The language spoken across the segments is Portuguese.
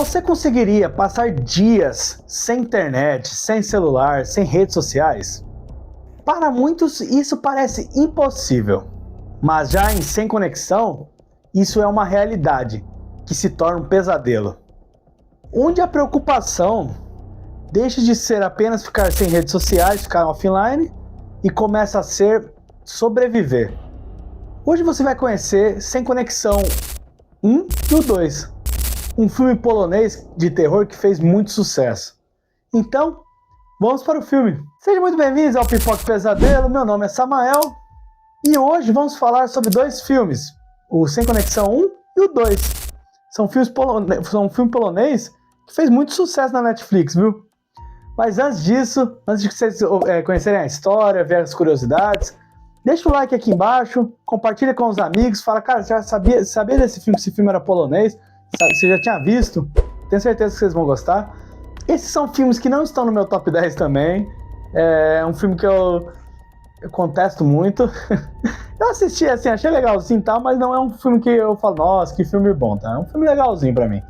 Você conseguiria passar dias sem internet, sem celular, sem redes sociais? Para muitos, isso parece impossível. Mas já em sem conexão, isso é uma realidade que se torna um pesadelo. Onde a preocupação deixa de ser apenas ficar sem redes sociais, ficar offline, e começa a ser sobreviver. Hoje você vai conhecer Sem Conexão 1 e o 2, um filme polonês de terror que fez muito sucesso. Então, vamos para o filme. Sejam muito bem-vindos ao Pipoca Pesadelo, meu nome é Samael, e hoje vamos falar sobre dois filmes, o Sem Conexão 1 e o 2. São um filme polonês que fez muito sucesso na Netflix, viu? Mas antes disso, antes de vocês conhecerem a história, ver as curiosidades, deixa o like aqui embaixo, compartilha com os amigos, fala, cara, você já sabia desse filme, que esse filme era polonês? Você já tinha visto? Tenho certeza que vocês vão gostar. Esses são filmes que não estão no meu top 10 também. É um filme que eu contesto muito. Eu assisti assim, achei legalzinho e tal, mas não é um filme que eu falo, nossa, que filme bom, tá? É um filme legalzinho pra mim.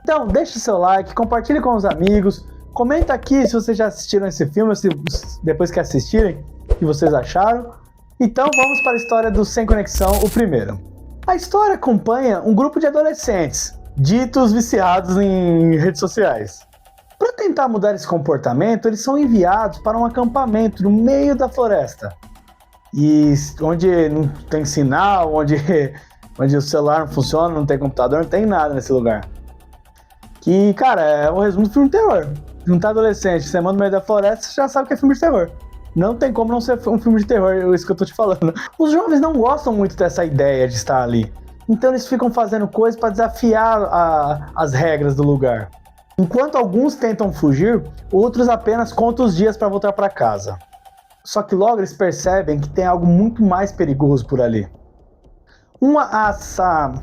Então, deixa o seu like, compartilhe com os amigos, comenta aqui se vocês já assistiram esse filme, se depois que assistirem, o que vocês acharam. Então, vamos para a história do Sem Conexão, o primeiro. A história acompanha um grupo de adolescentes, ditos viciados em redes sociais. Para tentar mudar esse comportamento, eles são enviados para um acampamento no meio da floresta. E onde não tem sinal, onde o celular não funciona, não tem computador, não tem nada nesse lugar. Que, cara, é o resumo do filme de terror. Juntar adolescente, você manda no meio da floresta, você já sabe que é filme de terror. Não tem como não ser um filme de terror, é isso que eu tô te falando. Os jovens não gostam muito dessa ideia de estar ali. Então eles ficam fazendo coisas para desafiar as regras do lugar. Enquanto alguns tentam fugir, outros apenas contam os dias para voltar para casa. Só que logo eles percebem que tem algo muito mais perigoso por ali. Um assa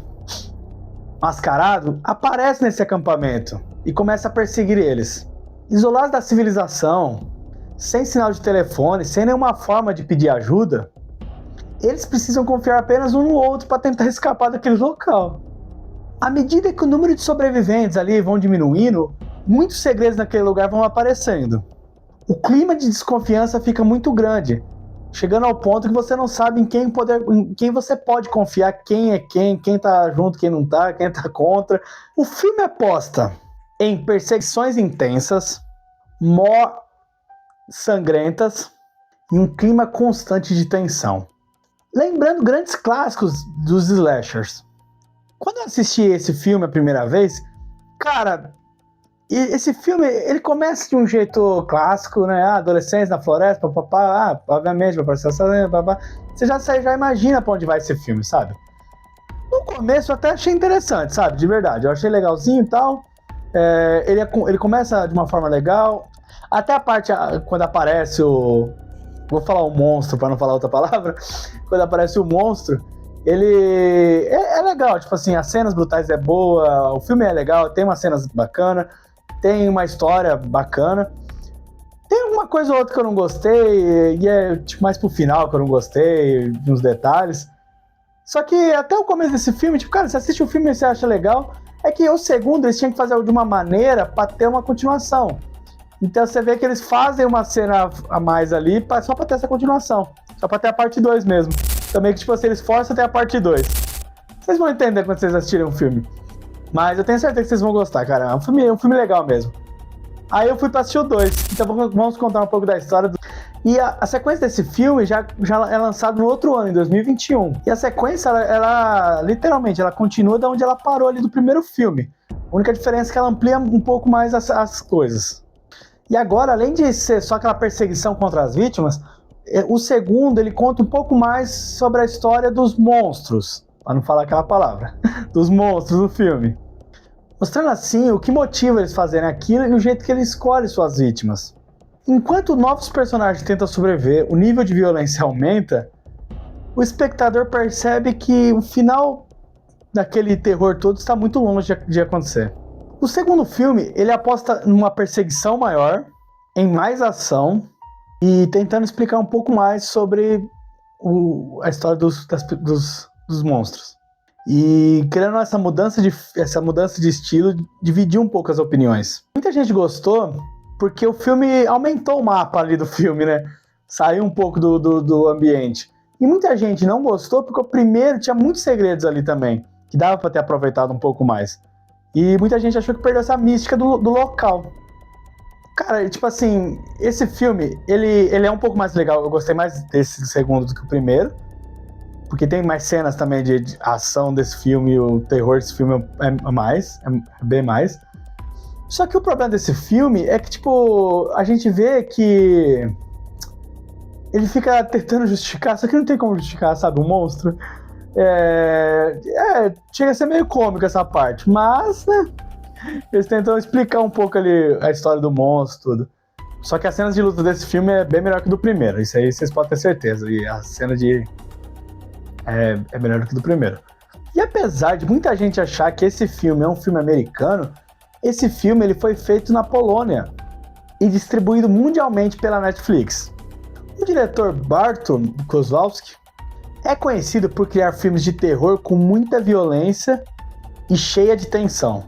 mascarado aparece nesse acampamento e começa a perseguir eles. Isolados da civilização, sem sinal de telefone, sem nenhuma forma de pedir ajuda, eles precisam confiar apenas um no outro para tentar escapar daquele local. À medida que o número de sobreviventes ali vão diminuindo, muitos segredos naquele lugar vão aparecendo. O clima de desconfiança fica muito grande, chegando ao ponto que você não sabe em quem você pode confiar, quem é quem tá junto, quem não tá, quem tá contra. O filme aposta em perseguições intensas, sangrentas e um clima constante de tensão. Lembrando grandes clássicos dos slashers. Quando eu assisti esse filme a primeira vez, cara, esse filme ele começa de um jeito clássico, né? Adolescentes na floresta, papapá, obviamente vai aparecer assassino, papapá. Você já imagina pra onde vai esse filme, sabe? No começo eu até achei interessante, sabe? De verdade, eu achei legalzinho e tal. Ele começa de uma forma legal. Até a parte quando aparece o... Vou falar o monstro pra não falar outra palavra. Quando aparece o monstro, ele é legal, tipo assim, as cenas brutais é boa, o filme é legal, tem umas cenas bacanas, tem uma história bacana. Tem alguma coisa ou outra que eu não gostei, e é tipo, mais pro final que eu não gostei, de uns detalhes. Só que até o começo desse filme, tipo, cara, você assiste o filme e você acha legal, é que o segundo eles tinham que fazer de uma maneira pra ter uma continuação. Então você vê que eles fazem uma cena a mais ali só pra ter essa continuação. Só pra ter a parte 2 mesmo. Também que tipo assim, eles forçam até a parte 2. Vocês vão entender quando vocês assistirem o filme. Mas eu tenho certeza que vocês vão gostar, cara. É um filme legal mesmo. Aí eu fui pra assistir o 2. Então vamos contar um pouco da história. E a sequência desse filme já é lançada no outro ano, em 2021. E a sequência, ela literalmente, ela continua de onde ela parou ali do primeiro filme. A única diferença é que ela amplia um pouco mais as coisas. E agora, além de ser só aquela perseguição contra as vítimas, o segundo, ele conta um pouco mais sobre a história dos monstros, para não falar aquela palavra, dos monstros do filme. Mostrando assim o que motiva eles fazerem aquilo e o jeito que eles escolhem suas vítimas. Enquanto novos personagens tentam sobreviver, o nível de violência aumenta, o espectador percebe que o final daquele terror todo está muito longe de acontecer. O segundo filme, ele aposta numa perseguição maior, em mais ação e tentando explicar um pouco mais sobre a história dos monstros. E querendo essa mudança de estilo, dividiu um pouco as opiniões. Muita gente gostou porque o filme aumentou o mapa ali do filme, né? Saiu um pouco do ambiente. E muita gente não gostou porque o primeiro tinha muitos segredos ali também, que dava para ter aproveitado um pouco mais. E muita gente achou que perdeu essa mística do local. Cara, tipo assim, esse filme, ele é um pouco mais legal. Eu gostei mais desse segundo do que o primeiro. Porque tem mais cenas também de ação desse filme, o terror desse filme é bem mais. Só que o problema desse filme é que, tipo, a gente vê que ele fica tentando justificar, só que não tem como justificar, sabe, um monstro. Chega a ser meio cômico essa parte, mas, né, eles tentam explicar um pouco ali a história do monstro, tudo. Só que as cenas de luta desse filme é bem melhor que do primeiro, isso aí vocês podem ter certeza. E a cena é melhor do que do primeiro. E apesar de muita gente achar que esse filme é um filme americano, esse filme ele foi feito na Polônia e distribuído mundialmente pela Netflix. O diretor Bartosz Kozłowski é conhecido por criar filmes de terror com muita violência e cheia de tensão.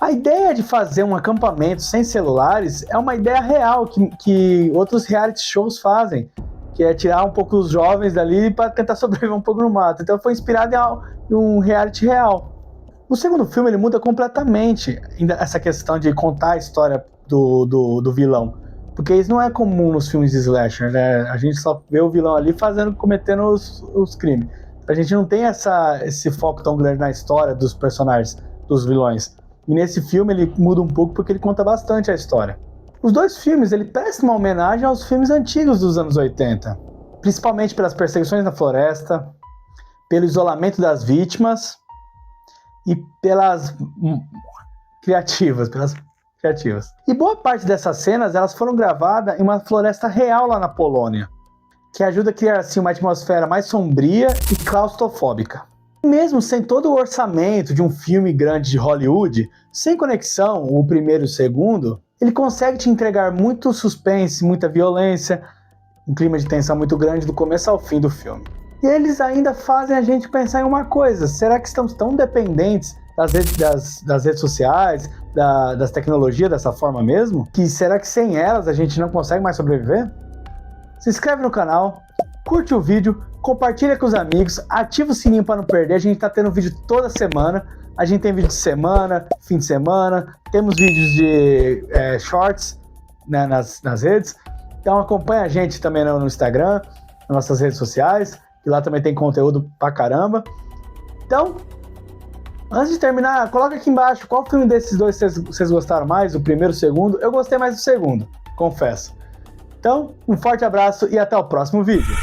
A ideia de fazer um acampamento sem celulares é uma ideia real que outros reality shows fazem, que é tirar um pouco os jovens dali para tentar sobreviver um pouco no mato. Então foi inspirado em um reality real. O segundo filme ele muda completamente essa questão de contar a história do vilão, porque isso não é comum nos filmes de slasher, né? A gente só vê o vilão ali cometendo os crimes. A gente não tem esse foco tão grande na história dos personagens, dos vilões. E nesse filme ele muda um pouco porque ele conta bastante a história. Os dois filmes ele prestam uma homenagem aos filmes antigos dos anos 80, principalmente pelas perseguições na floresta, pelo isolamento das vítimas e pelas criativas. E boa parte dessas cenas elas foram gravadas em uma floresta real lá na Polônia, que ajuda a criar assim, uma atmosfera mais sombria e claustrofóbica. Mesmo sem todo o orçamento de um filme grande de Hollywood, sem conexão, o primeiro e o segundo, ele consegue te entregar muito suspense, muita violência, um clima de tensão muito grande do começo ao fim do filme. E eles ainda fazem a gente pensar em uma coisa: será que estamos tão dependentes das redes sociais, das tecnologias dessa forma mesmo? Que será que sem elas a gente não consegue mais sobreviver? Se inscreve no canal, curte o vídeo, compartilha com os amigos, ativa o sininho para não perder. A gente tá tendo vídeo toda semana. A gente tem vídeo de semana, fim de semana, temos vídeos de shorts, né, nas redes. Então acompanha a gente também no Instagram, nas nossas redes sociais, que lá também tem conteúdo pra caramba. Então, antes de terminar, coloca aqui embaixo qual filme desses dois vocês gostaram mais, o primeiro ou o segundo. Eu gostei mais do segundo, confesso. Então, um forte abraço e até o próximo vídeo.